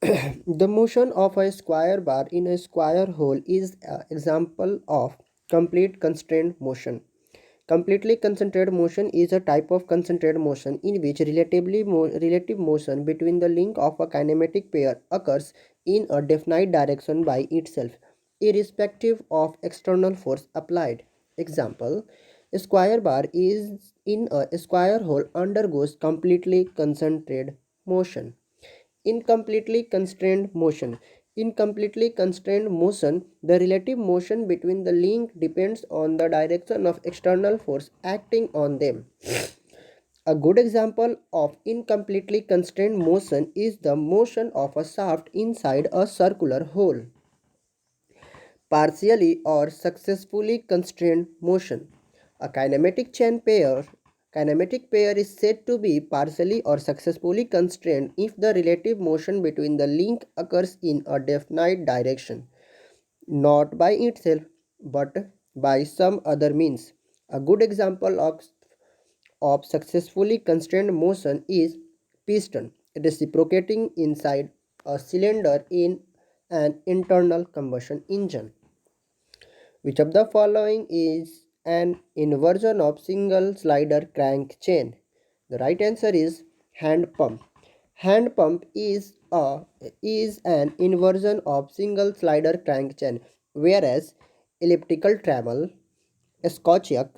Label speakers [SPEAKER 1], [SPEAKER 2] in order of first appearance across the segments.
[SPEAKER 1] The motion of a square bar in a square hole is an example of complete constrained motion. Completely concentrated motion is a type of concentrated motion in which relative motion between the link of a kinematic pair occurs in a definite direction by itself, irrespective of external force applied. Example: a square bar is in a square hole undergoes completely concentrated motion. Incompletely constrained motion. In completely constrained motion, the relative motion between the link depends on the direction of external force acting on them. A good example of incompletely constrained motion is the motion of a shaft inside a circular hole. Partially or successfully constrained motion. A kinematic pair is said to be partially or successfully constrained if the relative motion between the link occurs in a definite direction, not by itself but by some other means. A good example of successfully constrained motion is piston reciprocating inside a cylinder in an internal combustion engine. Which of the following is an inversion of single slider crank chain? The right answer is hand pump. Hand pump is an inversion of single slider crank chain, whereas elliptical trammel, Scotchyak,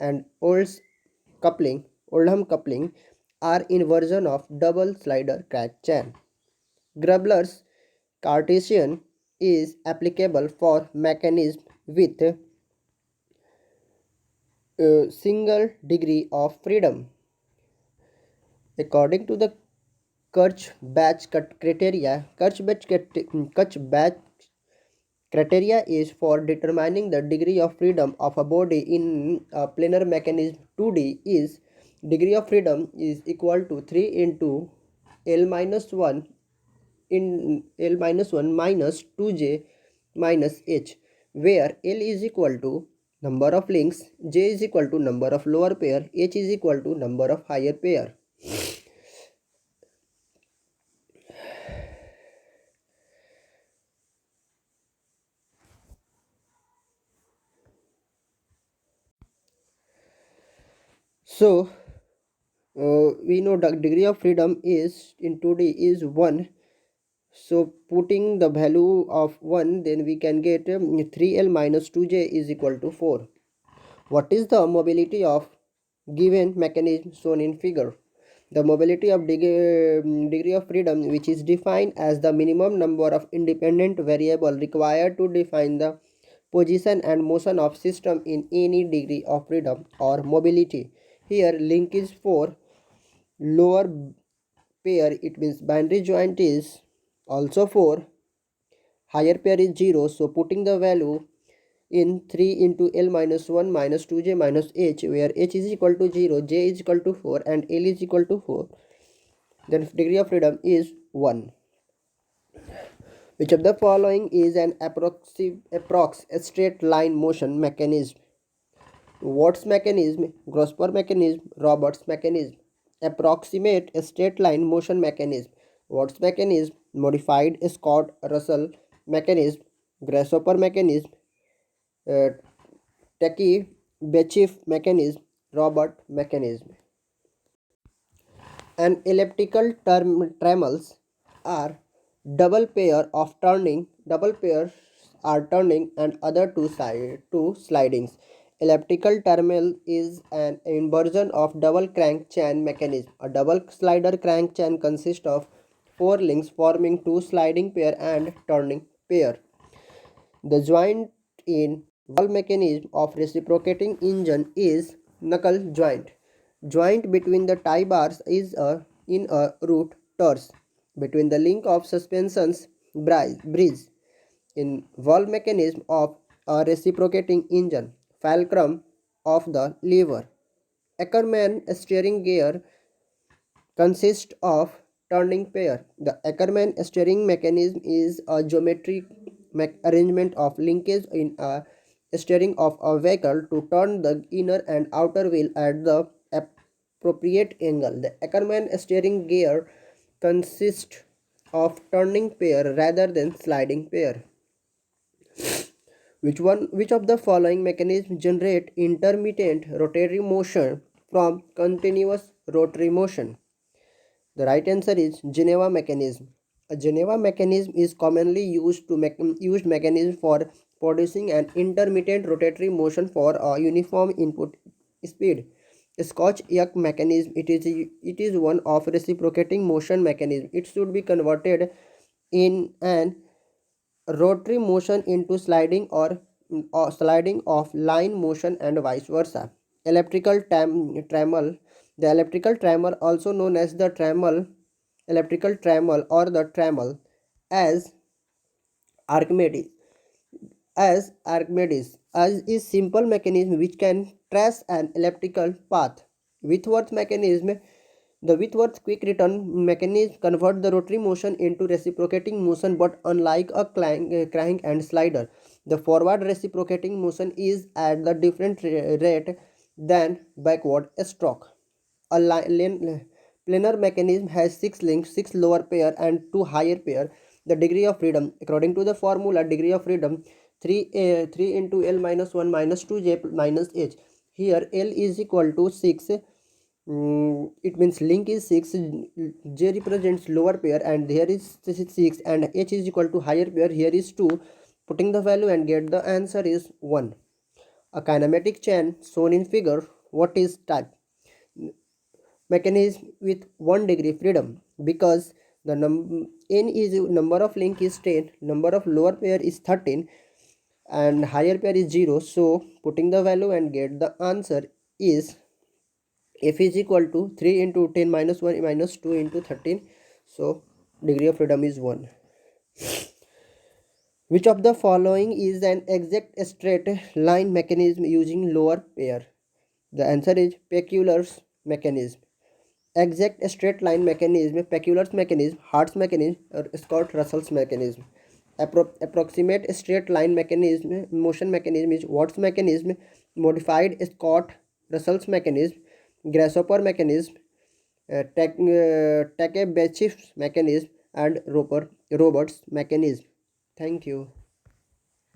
[SPEAKER 1] and Oldham coupling are inversion of double slider crank chain. Grubler's Cartesian is applicable for mechanism with a single degree of freedom. According to the Kirch-Batch criteria is for determining the degree of freedom of a body in a planar mechanism 2D is degree of freedom is equal to 3 into L minus 1 in L minus 1 minus 2j minus h, where L is equal to number of links, j is equal to number of lower pair, h is equal to number of higher pair. So we know the degree of freedom is in 2D is 1. So putting the value of 1, then we can get 3L minus 2J is equal to 4. What is the mobility of given mechanism shown in figure? The mobility of degree of freedom, which is defined as the minimum number of independent variables required to define the position and motion of system in any degree of freedom or mobility. Here link is 4, lower pair it means binary joint is also 4, higher pair is 0. So putting the value in 3 into L minus 1 minus 2j minus h, where h is equal to 0, j is equal to 4 and L is equal to 4, then degree of freedom is 1. Which of the following is an approx straight line motion mechanism? Watt's mechanism, Grosper mechanism, Roberts mechanism. Approximate straight line motion mechanism. Watt's mechanism, modified Scott-Russell mechanism, Grasshopper mechanism, uh, Taki-Bechiff mechanism, Robert mechanism. An elliptical trammels are double pairs are turning and other two slidings. Elliptical trammel is an inversion of double crank chain mechanism. A double slider crank chain consists of 4 links forming two sliding pair and turning pair. The joint in valve mechanism of reciprocating engine is knuckle joint. Joint between the tie bars is in a root torse between the link of suspensions bridge. In valve mechanism of a reciprocating engine, fulcrum of the lever. Ackermann steering gear consists of turning pair. The Ackermann steering mechanism is a geometric arrangement of linkage in a steering of a vehicle to turn the inner and outer wheel at the appropriate angle. The Ackermann steering gear consists of turning pair rather than sliding pair. Which of the following mechanisms generate intermittent rotary motion from continuous rotary motion? The right answer is Geneva mechanism. A Geneva mechanism is commonly used mechanism for producing an intermittent rotatory motion for a uniform input speed. Scotch-Young mechanism, it is one of reciprocating motion mechanism. It should be converted in an rotary motion into sliding or sliding of line motion and vice versa. Electrical tremor. The electrical tremor, also known as the tremor, electrical tremor or the tremor, as Archimedes, as is simple mechanism which can trace an elliptical path. Whitworth mechanism. The Whitworth quick return mechanism converts the rotary motion into reciprocating motion, but unlike a crank and slider, the forward reciprocating motion is at the different rate than backward stroke. A planar mechanism has 6 links, 6 lower pair and 2 higher pair. The degree of freedom, according to the formula, degree of freedom 3 into L minus 1 minus 2J minus H. Here L is equal to 6. It means link is 6, J represents lower pair and here is 6 and H is equal to higher pair, here is 2. Putting the value and get the answer is 1. A kinematic chain shown in figure, what is type? Mechanism with 1 degree freedom, because the n is number of link is 10, number of lower pair is 13 and higher pair is 0. So putting the value and get the answer is f is equal to 3 into 10 minus 1 minus 2 into 13. So degree of freedom is 1. Which of the following is an exact straight line mechanism using lower pair? The answer is Peculiar's mechanism. Exact straight line mechanism, Peculiar's mechanism, Hart's mechanism, or Scott-Russell's mechanism. Approximate straight line mechanism, motion mechanism is Watt's mechanism, modified Scott-Russell's mechanism, Grasshopper mechanism, Takebachif's mechanism, and Robert's mechanism. Thank you.